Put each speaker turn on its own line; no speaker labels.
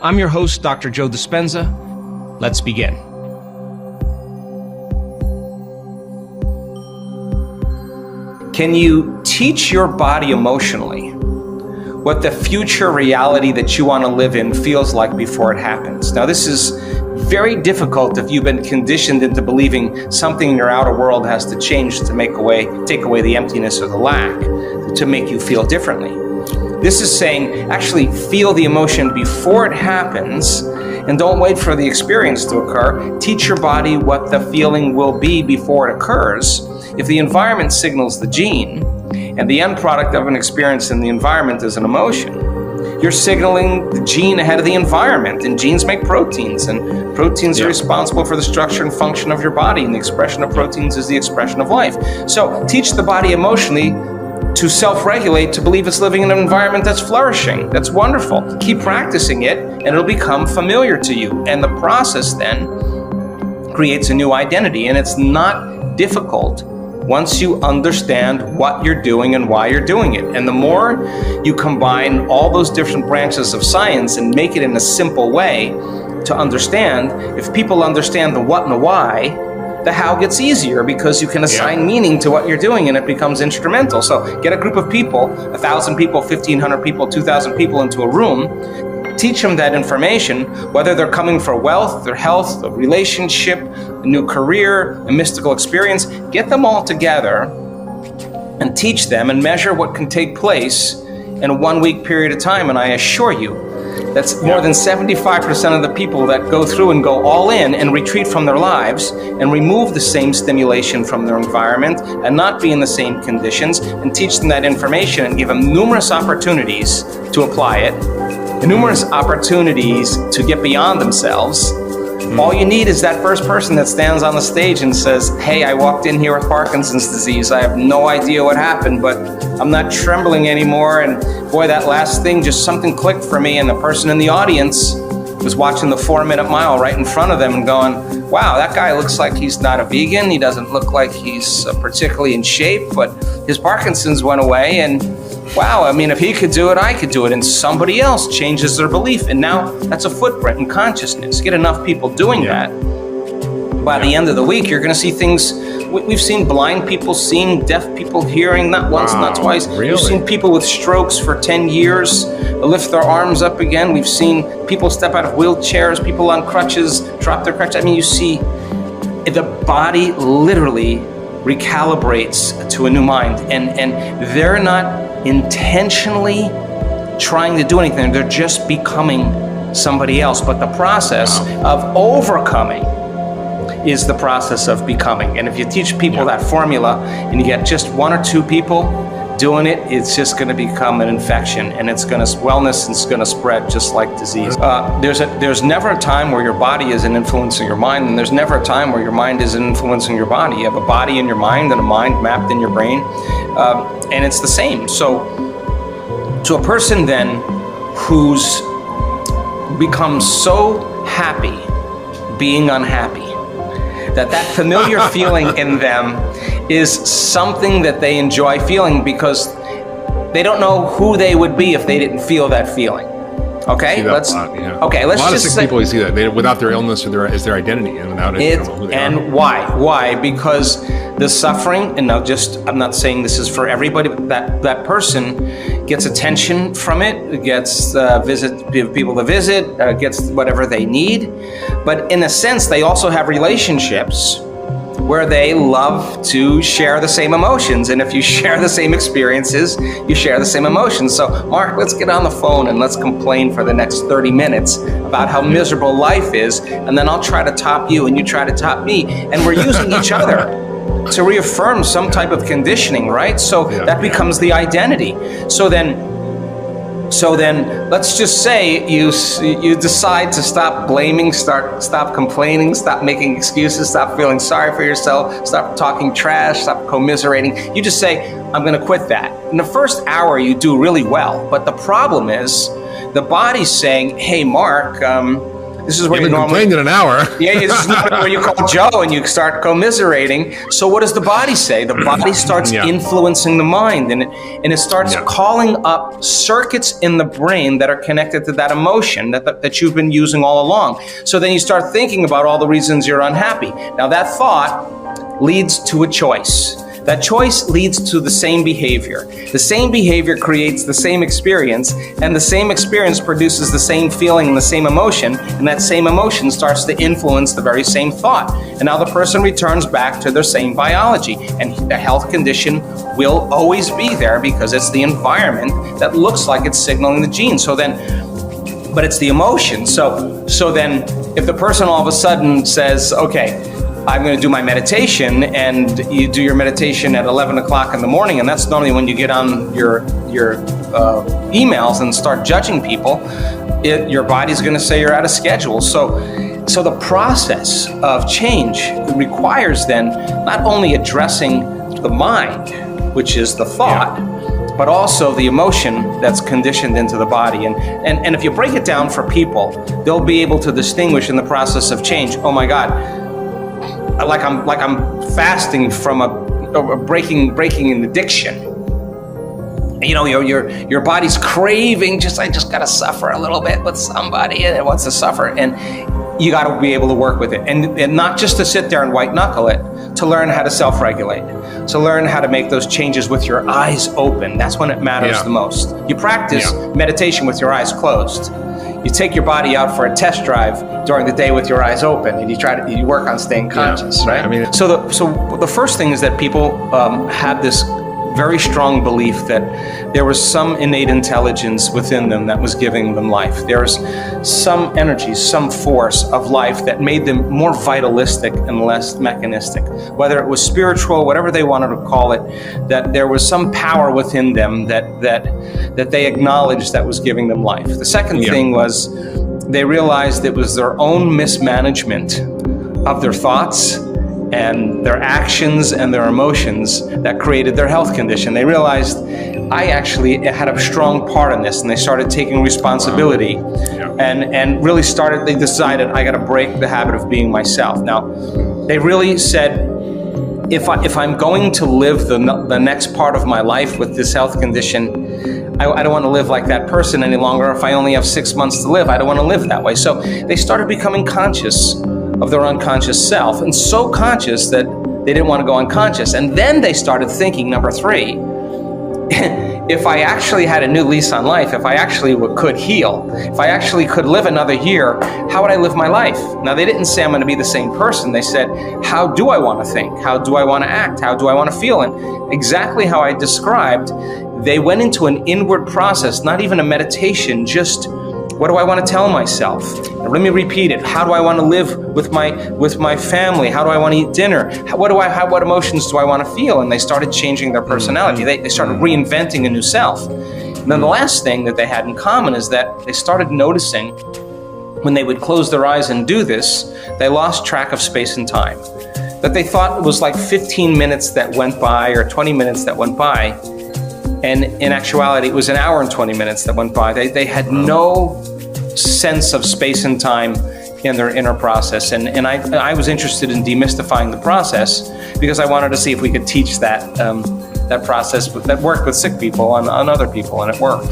I'm your host, Dr. Joe Dispenza. Let's begin. Can you teach your body emotionally what the future reality that you want to live in feels like before it happens? Now, this is very difficult if you've been conditioned into believing something in your outer world has to change to take away the emptiness or the lack, to make you feel differently. This is saying, actually feel the emotion before it happens, and don't wait for the experience to occur. Teach your body what the feeling will be before it occurs. If the environment signals the gene, and the end product of an experience in the environment is an emotion, you're signaling the gene ahead of the environment, and genes make proteins, and proteins are responsible for the structure and function of your body, and the expression of proteins is the expression of life. So teach the body emotionally to self-regulate, to believe it's living in an environment that's flourishing, that's wonderful. Keep practicing it, and it'll become familiar to you. And the process then creates a new identity, and it's not difficult once you understand what you're doing and why you're doing it. And the more you combine all those different branches of science and make it in a simple way to understand, if people understand the what and the why, the how gets easier, because you can assign meaning to what you're doing and it becomes instrumental. So get a group of people, 1,000 people, 1,500 people, 2,000 people into a room, teach them that information, whether they're coming for wealth, their health, a relationship, a new career, a mystical experience. Get them all together and teach them and measure what can take place in a 1 week period of time. And I assure you, that's more than 75% of the people that go through and go all in and retreat from their lives and remove the same stimulation from their environment and not be in the same conditions, and teach them that information and give them numerous opportunities to apply it, and numerous opportunities to get beyond themselves. All you need is that first person that stands on the stage and says, hey, I walked in here with Parkinson's disease. I have no idea what happened, but I'm not trembling anymore. And boy, that last thing, just something clicked for me. And the person in the audience was watching the 4-minute mile right in front of them and going, wow, that guy looks like he's not a vegan. He doesn't look like he's particularly in shape, but his Parkinson's went away. And wow, I mean, if he could do it, I could do it. And somebody else changes their belief. And now that's a footprint in consciousness. Get enough people doing that. By the end of the week, you're going to see things. We've seen blind people seeing, deaf people hearing, not once, not twice.
Really?
We've seen people with strokes for 10 years lift their arms up again. We've seen people step out of wheelchairs, people on crutches drop their crutches. I mean, you see the body literally recalibrates to a new mind. And they're not intentionally trying to do anything. They're just becoming somebody else. But the process of overcoming is the process of becoming. And if you teach people that formula and you get just 1 or 2 people doing it, it's just going to become an infection, and it's going to wellness is going to spread just like disease. There's never a time where your body isn't influencing your mind, and there's never a time where your mind isn't influencing your body. You have a body in your mind and a mind mapped in your brain, and it's the same. So to a person then who's become so happy being unhappy, that familiar feeling in them is something that they enjoy feeling, because they don't know who they would be if they didn't feel that feeling. Okay, let's
a lot of sick people, you see that without their illness or is their identity, and without it, they don't know who they are.
And why? Because the suffering, and I'm not saying this is for everybody, but that person gets attention from it, gets people to visit, gets whatever they need. But in a sense, they also have relationships where they love to share the same emotions. And if you share the same experiences, you share the same emotions. So, Mark, let's get on the phone and let's complain for the next 30 minutes about how miserable life is. And then I'll try to top you and you try to top me. And we're using each other to reaffirm some type of conditioning, right? So that becomes the identity. So then let's just say you decide to stop blaming, stop complaining, stop making excuses, stop feeling sorry for yourself, stop talking trash, stop commiserating. You just say, I'm going to quit that. In the first hour, you do really well. But the problem is the body's saying, hey, Mark, This is where
you
normally
complained in an hour.
Yeah, this is where you call Joe and you start commiserating. So what does the body say? The body starts influencing the mind, and it starts calling up circuits in the brain that are connected to that emotion that you've been using all along. So then you start thinking about all the reasons you're unhappy. Now that thought leads to a choice. That choice leads to the same behavior. The same behavior creates the same experience, and the same experience produces the same feeling and the same emotion, and that same emotion starts to influence the very same thought. And now the person returns back to their same biology, and the health condition will always be there because it's the environment that looks like it's signaling the gene. But it's the emotion. So then if the person all of a sudden says, okay, I'm going to do my meditation, and you do your meditation at 11 o'clock in the morning, and that's normally when you get on your emails and start judging people, your body's going to say you're out of schedule. So the process of change requires then not only addressing the mind, which is the thought, but also the emotion that's conditioned into the body. And if you break it down for people, they'll be able to distinguish in the process of change, oh my God, like I'm fasting from a breaking an addiction. You know, your body's craving, I just gotta suffer a little bit with somebody, and it wants to suffer, and you gotta be able to work with it, and not just to sit there and white knuckle it, to learn how to self-regulate, to learn how to make those changes with your eyes open. That's when it matters the most. You practice meditation with your eyes closed. You take your body out for a test drive during the day with your eyes open, and you work on staying conscious, right? I mean, so the first thing is that people had this very strong belief that there was some innate intelligence within them that was giving them life. There was some energy, some force of life that made them more vitalistic and less mechanistic. Whether it was spiritual, whatever they wanted to call it, that there was some power within them that they acknowledged that was giving them life. The second thing was they realized it was their own mismanagement of their thoughts and their actions and their emotions that created their health condition. They realized, I actually had a strong part in this, and they started taking responsibility and really they decided, I gotta break the habit of being myself. Now, they really said, if I'm going to live the next part of my life with this health condition, I don't want to live like that person any longer. If I only have 6 months to live, I don't want to live that way. So they started becoming conscious of their unconscious self, and so conscious that they didn't want to go unconscious. And then they started thinking, number 3, if I actually had a new lease on life, if I actually could heal, if I actually could live another year, how would I live my life? Now, they didn't say I'm going to be the same person. They said, how do I want to think? How do I want to act? How do I want to feel? And exactly how I described, they went into an inward process, not even a meditation, just what do I want to tell myself? Now, let me repeat it. How do I want to live with my family? How do I want to eat dinner? What emotions do I want to feel? And they started changing their personality. They started reinventing a new self. And then the last thing that they had in common is that they started noticing when they would close their eyes and do this, they lost track of space and time. That they thought it was like 15 minutes that went by or 20 minutes that went by. And in actuality, it was an hour and 20 minutes that went by. They had no sense of space and time in their inner process. And I was interested in demystifying the process because I wanted to see if we could teach that process that worked with sick people on other people, and it worked.